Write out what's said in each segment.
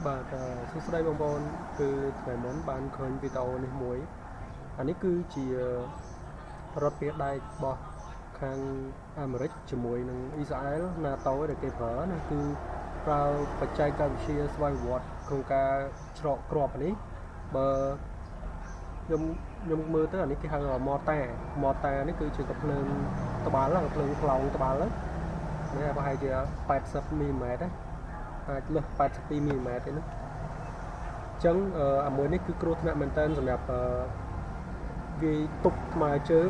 បាទសួស្តីបងប្អូនគឺថ្ងៃមុនបានឃើញវីដេអូនេះមួយអានេះគឺជារដ្ឋពាដែករបស់ខាងអាមេរិកជាមួយនឹងអ៊ីស្រាអែល NATO ដែលគេប្រើណាគឺប្រើបច្ចេកវិទ្យាស្វ័យប្រវត្តិក្នុងការច្រកគ្រាប់នេះបើខ្ញុំមើលទៅអានេះគេហៅម៉ូតានេះគឺជាកាភ្លើងត្បាល់កាភ្លើងខ្លងត្បាល់នេះប្រហែលជា80មីលីម៉ែត្រអាចលើស82មីលីម៉ែត្រទេណាចឹងអាមួយនេះគឺគ្រោះថ្នាក់មែនតើសម្រាប់វាយទប់ថ្មើរជើង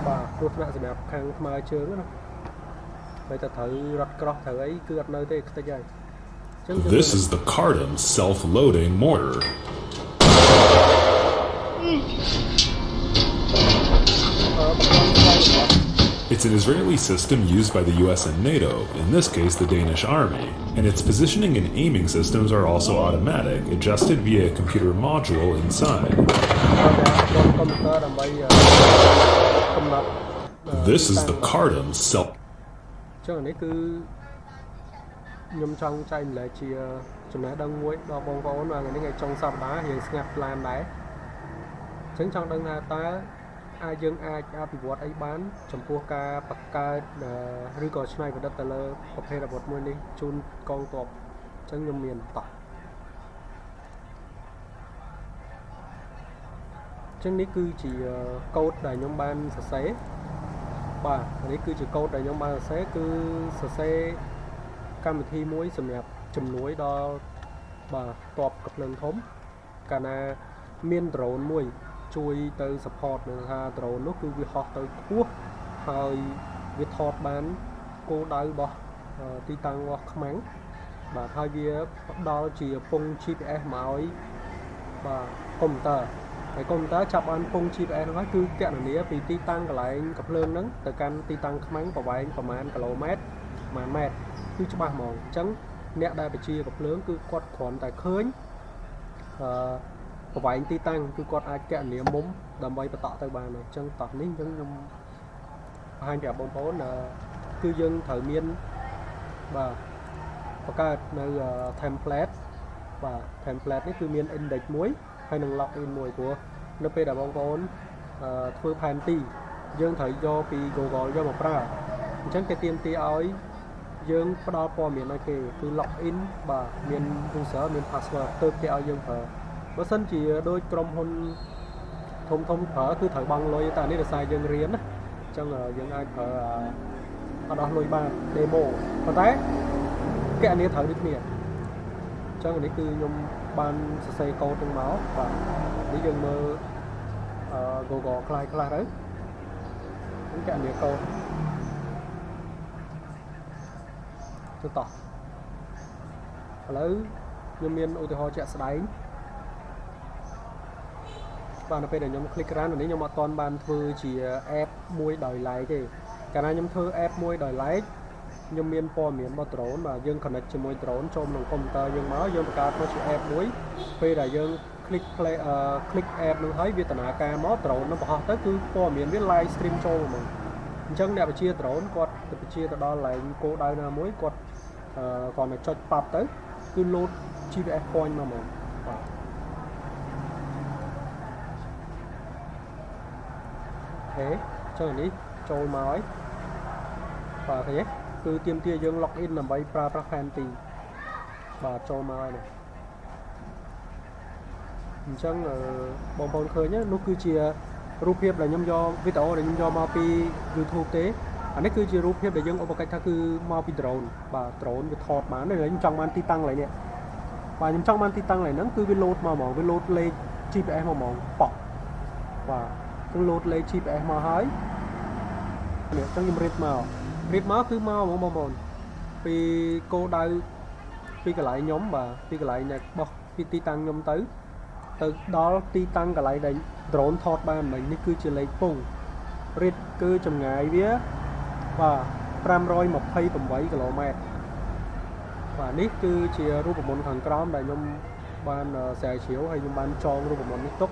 បាទគ្រោះថ្នាក់សម្រាប់ខាងថ្មើរជើងណាតែត្រូវរត់ក្រោះត្រូវអីគឺអត់នៅទេខ្ទេចហើយចឹង This is the Cardam self-loading mortar. It's an Israeli system used by the US and NATO, in this case the Danish army, and its positioning and aiming systems are also automatic, adjusted via a computer module inside. This is the Cardam self. ចឹងនេះគឺខ្ញុំចង់ចែកម្លែកជាចំណេះដឹងមួយដល់បងប្អូនថ្ងៃនេះថ្ងៃចុងសប្តាហ៍រៀងស្ងាត់ខ្លាំងដែរចឹងចង់ដឹងថាតើយើងអាចអភិវឌ្ឍអីបានចំពោះការបង្កើតឬក៏ច្នៃប្រឌិតទៅលើប្រភេទអាវុធមួយនេះជូនកងទ័ពចឹងខ្ញុំមានតោះចឹងនេះគឺជាកូដដែលខ្ញុំបានសរសេរបាទនេះគឺជាកូដដែលខ្ញុំបានសរសេរគឺសរសេរកម្មវិធីមួយសម្រាប់ជំនួយដល់បាទទ័ពកាភ្លើងធំកាលណាមាន drone មួយជួយទៅ support នឹងថា drone នោះគឺវាហោះទៅខ្ពស់ហើយវាថតបានគោលដៅរបស់ទីតាំងរបស់ខ្មាំងបាទហើយវាផ្ដល់ជាពង GPS មកឲ្យបាទកុំព្យូទ័រហើយកុំព្យូទ័រចាប់បានពង GPS នោះហើយគឺគណនាពីទីតាំងកន្លែងកាភ្លើងហ្នឹងទៅកាន់ទីតាំងខ្មាំងប្រវែងប្រមាណគីឡូម៉ែត្រប្រមាណម៉ែត្រគឺច្បាស់ហ្មងអញ្ចឹងអ្នកដែលបញ្ជាកាភ្លើងគឺគាត់គ្រាន់តែឃើញប្រវែងទីតាំងគឺគាត់អាចកណនាមុំដើម្បីបន្តទៅបានអញ្ចឹងតោះនេះអញ្ចឹងខ្ញុំបង្ហាញប្រាប់បងប្អូនគឺយើងត្រូវមានបាទបង្កើតនៅ template បាទ template នេះគឺមាន index មួយហើយនឹង login មួយព្រោះនៅពេលដែលបងប្អូនធ្វើផែនទីយើងត្រូវយកពី Google យកមកប្រើអញ្ចឹងគេទាមទារឲ្យយើងផ្ដល់ព័ត៌មានឲ្យគេគឺ login បាទមាន user មាន password ទៅគេឲ្យយើងប្រើបើសិនជាដូចក្រុមហ៊ុនធំប្រើគឺត្រូវបង់លុយតែនេះដោយសារយើងរៀនណាអញ្ចឹងយើងអាចប្រើអត់អស់លុយបាន demo ប៉ុន្តែគណនាត្រូវដូចគ្នាអញ្ចឹងនេះគឺខ្ញុំបានសរសេរកូដទាំងមកបាទនេះយើងមើលGoogle ខ្លះទៅនេះគណនាកូដទៅតោះឥឡូវខ្ញុំមានឧទាហរណ៍ជាក់ស្ដែងបាទនៅពេលដែលខ្ញុំ click run នេះខ្ញុំអត់ទាន់បានធ្វើជា app មួយដោយ like ទេកាលណាខ្ញុំធ្វើ app មួយដោយ like ខ្ញុំមានព័ត៌មានរបស់ drone បាទយើង connect ជាមួយ drone ចូលក្នុងកុំព្យូទ័រយើងមកយើងបង្កើតមកជា app មួយពេលដែលយើង click app នោះហើយវាដំណើរការមក drone នោះបង្ហោះទៅគឺព័ត៌មានវា live stream ចូលហ្មងអញ្ចឹងអ្នកបញ្ជា drone គាត់ទៅបញ្ជាទៅដល់កន្លែងគោលដៅណាមួយគាត់គាត់ទៅចុចប៉ាប់ទៅគឺ load GPS point មកហ្មងបាទអូខេចុះនេះចូលមកហើយបាទឃើញទេគឺទាមទារយើង login ដើម្បីប្រើប្រាស់ផែនទីបាទចូលមកហើយនេះអញ្ចឹងបងប្អូនឃើញនោះគឺជារូបភាពដែលខ្ញុំយកវីដេអូដែលខ្ញុំយកមកពី YouTube ទេអានេះគឺជារូបភាពដែលយើងឧបកិច្ចថាគឺមកពី drone បាទ drone វាថតបានហើយខ្ញុំចង់បានទីតាំងកន្លែងនេះបាទខ្ញុំចង់បានទីតាំងកន្លែងហ្នឹងគឺវា load មកហ្មងវា load លេខ GPS មកហ្មងប៉ោះបាទគឺ load លេខ GPS មកហើយនេះអញ្ចឹងខ្ញុំរៀបមកគឺមកហ្មងបងប្អូនពីគោលដៅពីកន្លែងខ្ញុំបាទពីកន្លែងបោះពីទីតាំងខ្ញុំទៅដល់ទីតាំងកន្លែងដែល drone ថតបានមិញនេះគឺជាលេខពងរៀបគឺចម្ងាយវាបាទ528គីឡូម៉ែត្របាទនេះគឺជារូបមន្តខាងក្រោមដែលខ្ញុំបានស្រាវជ្រាវហើយខ្ញុំបានចងរូបមន្តនេះទុក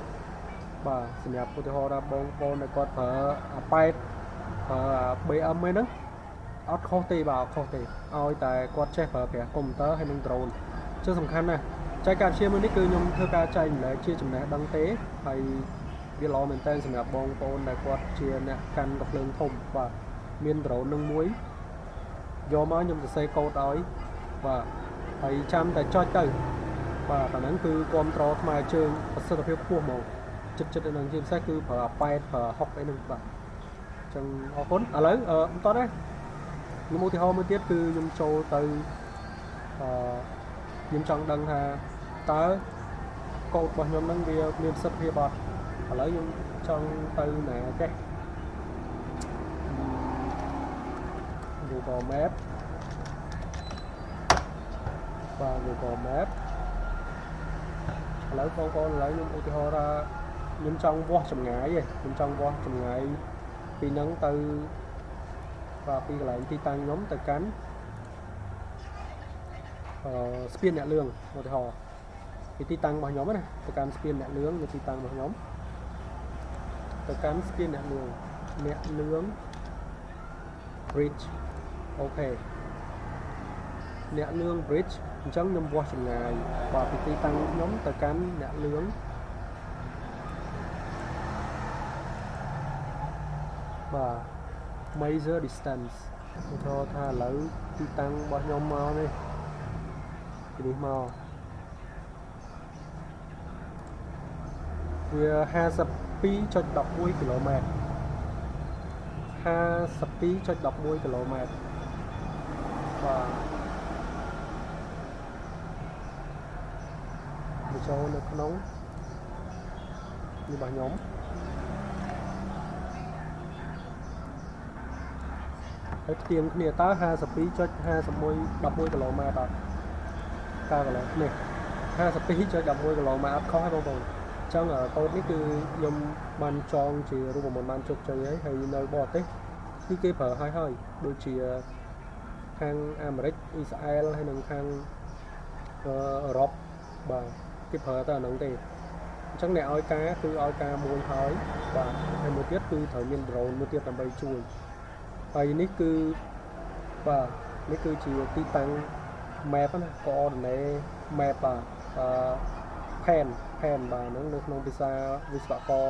បាទសម្រាប់ឧទាហរណ៍ថាបងប្អូនដែលគាត់ប្រើប៉ែតBM ហ្នឹងអត់ខុសទេបាទអត់ខុសទេឲ្យតែគាត់ចេះប្រើប្រាស់កុំព្យូទ័រហើយនឹង drone ចឹងសំខាន់ណាស់ ចែកការព្យាមួយនេះគឺខ្ញុំធ្វើការចែកម្លែកជាចំណេះដឹងទេហើយវាល្អមែនតើសម្រាប់បងប្អូនដែលគាត់ជាអ្នកកាន់កាភ្លើងធំបាទមាន drone នឹងមួយយកមកខ្ញុំសរសេរកូដឲ្យបាទហើយចាំតែចុចទៅបាទអាហ្នឹងគឺគ្រប់ត្រថ្មើរជើងប្រសិទ្ធភាពខ្ពស់ហ្មងចិត្តហ្នឹងជាពិសេសគឺប្រើ8ប្រើ6អីហ្នឹងបាទអញ្ចឹងអរគុណឥឡូវបន្តដែរខ្ញុំឧទាហរណ៍មួយទៀតគឺខ្ញុំចូលទៅខ្ញុំចង់ដឹងថាតើកូដរបស់ខ្ញុំហ្នឹងវាមានប្រសិទ្ធភាពអត់ឥឡូវខ្ញុំចង់ទៅណាចេះ Google Map បាទ Google Map ឥឡូវបងប្អូនឥឡូវខ្ញុំឧទាហរណ៍ថាខ្ញុំចង់វាស់ចម្ងាយឯងខ្ញុំចង់វាស់ចម្ងាយពីហ្នឹងទៅបាទពីកន្លែងទីតាំងខ្ញុំទៅកាន់ស្ពានអ្នកលឿងឧទាហរណ៍ពីទីតាំងរបស់ខ្ញុំណាទៅកាន់ស្ពានអ្នកលឿងនៅទីតាំងរបស់ខ្ញុំទៅកាន់ស្ពានអ្នកលឿង bridge អូខេអ្នកលឿង bridge អញ្ចឹងខ្ញុំវាស់ចម្ងាយបាទពីទីតាំងខ្ញុំទៅកាន់អ្នកលឿងបាទ major distance ឧទាហរណ៍ថាឥឡូវទីតាំងរបស់ខ្ញុំមកនេះពីនេះមកវា 52.11 គីឡូម៉ែត្រ 52.11 គីឡូម៉ែត្របាទបញ្ចូលនៅក្នុងនេះរបស់ខ្ញុំហើយផ្ទៀងគ្នាតើ 52.11 គីឡូម៉ែត្រអត់តើកន្លែងនេះ 52.11 គីឡូម៉ែត្រអត់ខុសទេបងប្អូនអញ្ចឹងកូដនេះគឺខ្ញុំបានចងជារូបមន្តបានជោគជ័យហើយនៅបរទេសគឺគេប្រើហើយដូចជាខាងអាមេរិកអ៊ីស្រាអែលហើយនិងខាងអឺរ៉ុបបាទគេប្រើតែអាហ្នឹងទេអញ្ចឹងអ្នកឲ្យការគឺឲ្យការមួយហើយបាទហើយមួយទៀតគឺត្រូវមាន drone មួយទៀតដើម្បីជួយហើយនេះគឺបាទនេះគឺជាទីតាំង map ណា coordinate map បាទផែនបាទហ្នឹងនៅក្នុងភាសាវិស្វករ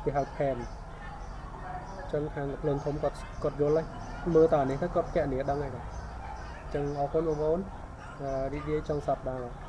គេហៅផែនអញ្ចឹងខាងភ្លើងធំគាត់យល់ហើយមើលតើអានេះទៅគាត់កណនីដឹងហើយបាទអញ្ចឹងអរគុណបងប្អូនរីករាយចុងសប្តាហ៍